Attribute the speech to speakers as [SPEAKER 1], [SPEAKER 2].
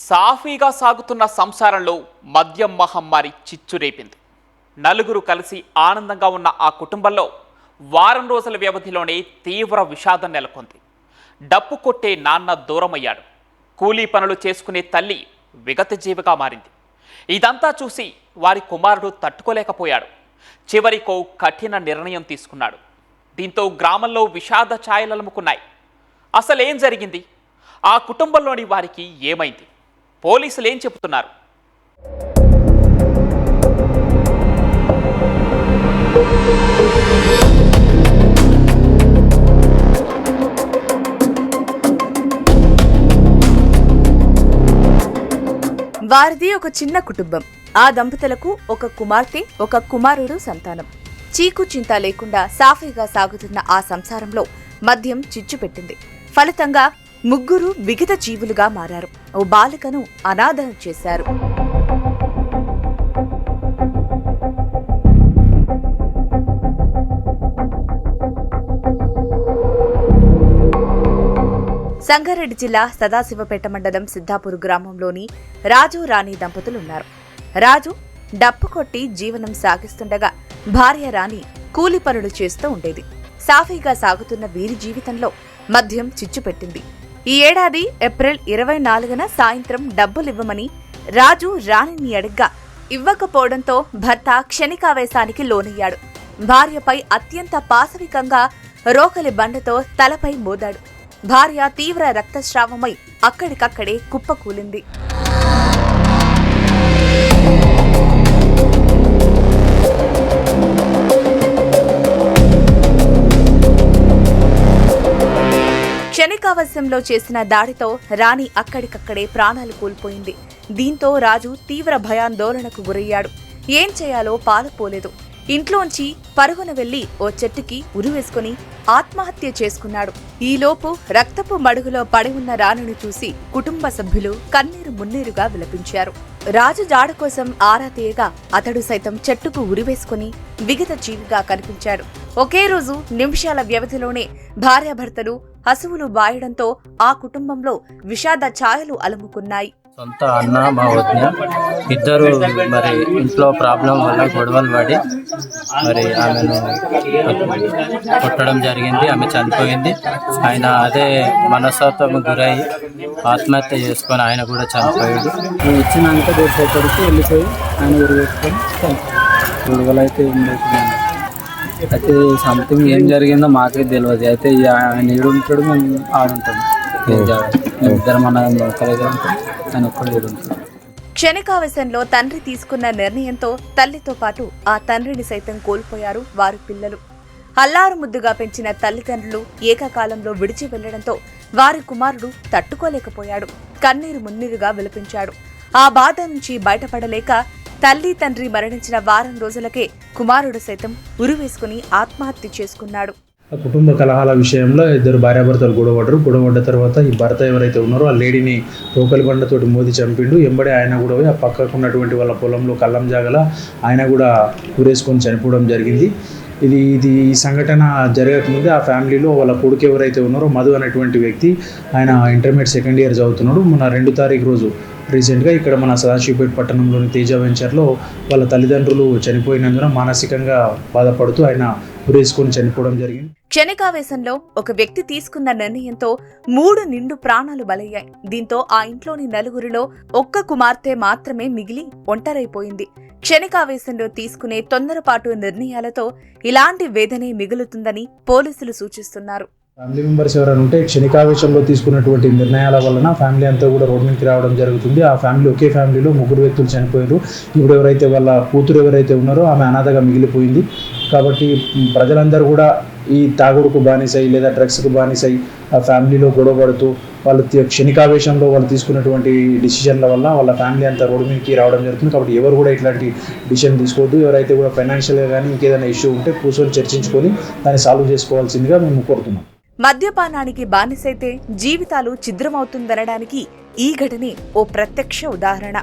[SPEAKER 1] సాఫీగా సాగుతున్న సంసారంలో మద్యం మహమ్మారి చిచ్చురేపింది. నలుగురు కలిసి ఆనందంగా ఉన్న ఆ కుటుంబంలో వారం రోజుల వ్యవధిలోనే తీవ్ర విషాదం నెలకొంది. డప్పు కొట్టే నాన్న దూరమయ్యాడు. కూలీ పనులు చేసుకునే తల్లి విగతజీవిగా మారింది. ఇదంతా చూసి వారి కుమారుడు తట్టుకోలేకపోయాడు. చివరికో కఠిన నిర్ణయం తీసుకున్నాడు. దీంతో గ్రామంలో విషాద ఛాయలలుముకున్నాయి. అసలేం జరిగింది? ఆ కుటుంబంలోని వారికి ఏమైంది? పోలీసులు ఏం చెబుతున్నారు?
[SPEAKER 2] వారిది ఒక చిన్న కుటుంబం. ఆ దంపతులకు ఒక కుమార్తె, ఒక కుమారుడు సంతానం. చీకు చింత లేకుండా సాఫీగా సాగుతున్న ఆ సంసారంలో మద్యం చిచ్చు పెట్టింది. ఫలితంగా ముగ్గురు విగత జీవులుగా మారారు. ఓ బాలికను అనాథం చేశారు. సంగారెడ్డి జిల్లా సదాశివపేట మండలం సిద్ధాపూర్ గ్రామంలోని రాజు రాణి దంపతులున్నారు. రాజు డప్పు కొట్టి జీవనం సాగిస్తుండగా భార్య రాణి కూలి పనులు చేస్తూ ఉండేది. సాఫీగా సాగుతున్న వీరి జీవితంలో మద్యం చిచ్చు పెట్టింది. ఈ ఏడాది ఏప్రిల్ 24న సాయంత్రం డబ్బులివ్వమని రాజు రాణిని అడగ్గా ఇవ్వకపోవడంతో భర్త క్షణికావేశానికి లోనయ్యాడు. భార్యపై అత్యంత పాశవికంగా రోకలి బండతో తలపై మోదాడు. భార్య తీవ్ర రక్తస్రావమై అక్కడికక్కడే కుప్పకూలింది. క్షణికావేశంలో చేసిన దాడితో రాణి అక్కడికక్కడే ప్రాణాలు కోల్పోయింది. దీంతో రాజు తీవ్ర భయాందోళనకు గురయ్యాడు. ఏం చేయాలో పాలుపోలేదు. ఇంట్లోంచి పరుగున వెళ్లి ఓ చెట్టుకి ఉరివేసుకుని ఆత్మహత్య చేసుకున్నాడు. ఈలోపు రక్తపు మడుగులో పడి ఉన్న రాణిని చూసి కుటుంబ సభ్యులు కన్నీరు మున్నీరుగా విలపించారు. రాజు జాడ కోసం ఆరా తీయగా అతడు సైతం చెట్టుకు ఉరివేసుకుని విగత జీవిగా కనిపించాడు. ఒకే రోజు నిమిషాల వ్యవధిలోనే భార్యాభర్తలు హసువులు బాయడంతో ఆ కుటుంబంలో విషాద ఛాయలు అలుముకున్నాయి.
[SPEAKER 3] సొంత అన్న మా వదిన ఇద్దరు మరి ఇంట్లో ప్రాబ్లం వల్ల గొడవలు పడి మరి ఆమెను కొట్టడం జరిగింది. ఆమె చనిపోయింది. ఆయన అదే మనస్తత్వం గురై ఆత్మహత్య చేసుకొని ఆయన కూడా చనిపోయాడు.
[SPEAKER 4] ఇచ్చినాక దేశపడికి వెళ్ళిపోయి ఆయన ఊరు వేసుకొని గొడవలు అయితే అయితే సంథింగ్ ఏం జరిగిందో మాకే తెలియదు. అయితే ఆయన ఏడుంటాడు, మేము ఆడుంటాం. ఇద్దరు మన ఒకరిగా ఉంటాం, ఆయన ఒక్కడు ఏడుంటాడు.
[SPEAKER 2] క్షణికావేశంలో తండ్రి తీసుకున్న నిర్ణయంతో తల్లితో పాటు ఆ తండ్రిని సైతం కోల్పోయారు వారి పిల్లలు. అల్లారు ముద్దుగా పెంచిన తల్లిదండ్రులు ఏకకాలంలో విడిచి వెళ్లడంతో వారి కుమారుడు తట్టుకోలేకపోయాడు. కన్నీరు మున్నీరుగా విలపించాడు. ఆ బాధ నుంచి బయటపడలేక తల్లి తండ్రి మరణించిన వారం రోజులకే కుమారుడు సైతం ఉరివేసుకుని ఆత్మహత్య చేసుకున్నాడు.
[SPEAKER 4] కుటుంబ కలహాల విషయంలో ఇద్దరు భార్యాభర్తలు గొడవడ్డ తర్వాత ఈ భర్త ఎవరైతే ఉన్నారో ఆ లేడీని రోకలి బండతోటి మోది చంపిండు. ఎంబడే ఆయన కూడా ఆ పక్కకు ఉన్నటువంటి వాళ్ళ పొలంలో కళ్ళం జాగల ఆయన కూడా ఊరేసుకొని చనిపోవడం జరిగింది. ఇది ఈ సంఘటన జరగకముందే ఆ ఫ్యామిలీలో వాళ్ళ కొడుకు ఎవరైతే ఉన్నారో మధు అనేటువంటి వ్యక్తి, ఆయన ఇంటర్మీడియట్ సెకండ్ ఇయర్ చదువుతున్నాడు. మొన్న 2 తారీఖు రోజు రీసెంట్గా ఇక్కడ మన సదాశివపేట పట్టణంలోని తేజ వెంచర్లో వాళ్ళ తల్లిదండ్రులు చనిపోయినందున మానసికంగా బాధపడుతూ ఆయన ఉరేసుకొని చనిపోవడం జరిగింది.
[SPEAKER 2] క్షణికావేశంలో ఒక వ్యక్తి తీసుకున్న నిర్ణయంతో 3 నిండు ప్రాణాలు బలయ్యాయి. దీంతో ఆ ఇంట్లోని నలుగురిలో ఒక్క కుమార్తె మాత్రమే మిగిలి ఒంటరైపోయింది. క్షణికావేశంలో తీసుకునే తొందరపాటు నిర్ణయాలతో ఇలాంటి వేదనే మిగులుతుందని పోలీసులు సూచిస్తున్నారు.
[SPEAKER 4] ఫ్యామిలీ మెంబర్స్ ఎవరైనా ఉంటే క్షణికావేశంలో తీసుకున్నటువంటి నిర్ణయాల వలన ఫ్యామిలీ అంతా కూడా రోడ్ మీదకి రావడం జరుగుతుంది. ఆ ఫ్యామిలీ ఒకే ఫ్యామిలీలో 3 వ్యక్తులు చనిపోయారు. ఇప్పుడు ఎవరైతే వాళ్ళ కూతురు ఎవరైతే ఉన్నారో ఆమె అనాథగా మిగిలిపోయింది. కాబట్టి ప్రజలందరూ కూడా ఈ తాగుడుకు బానిసై లేదా డ్రగ్స్కు బానిసై ఆ ఫ్యామిలీలో గొడవపడుతూ వాళ్ళు క్షణికావేశంలో వాళ్ళు తీసుకున్నటువంటి డిసిషన్ల వల్ల వాళ్ళ ఫ్యామిలీ అంతా రోడ్డు మీదకి రావడం జరుగుతుంది. కాబట్టి ఎవరు కూడా ఇట్లాంటి డిసిషన్ తీసుకోవద్దు. ఎవరైతే కూడా ఫైనాన్షియల్గా కానీ ఇంకేదైనా ఇష్యూ ఉంటే కూర్చొని చర్చించుకొని దాన్ని సాల్వ్ చేసుకోవాల్సిందిగా మేము కోరుతున్నాం.
[SPEAKER 2] మద్యపానానికి బానిసైతే జీవితాలు ఛిద్రమవుతుందనడానికి ఈ ఘటనే ఓ ప్రత్యక్ష ఉదాహరణ.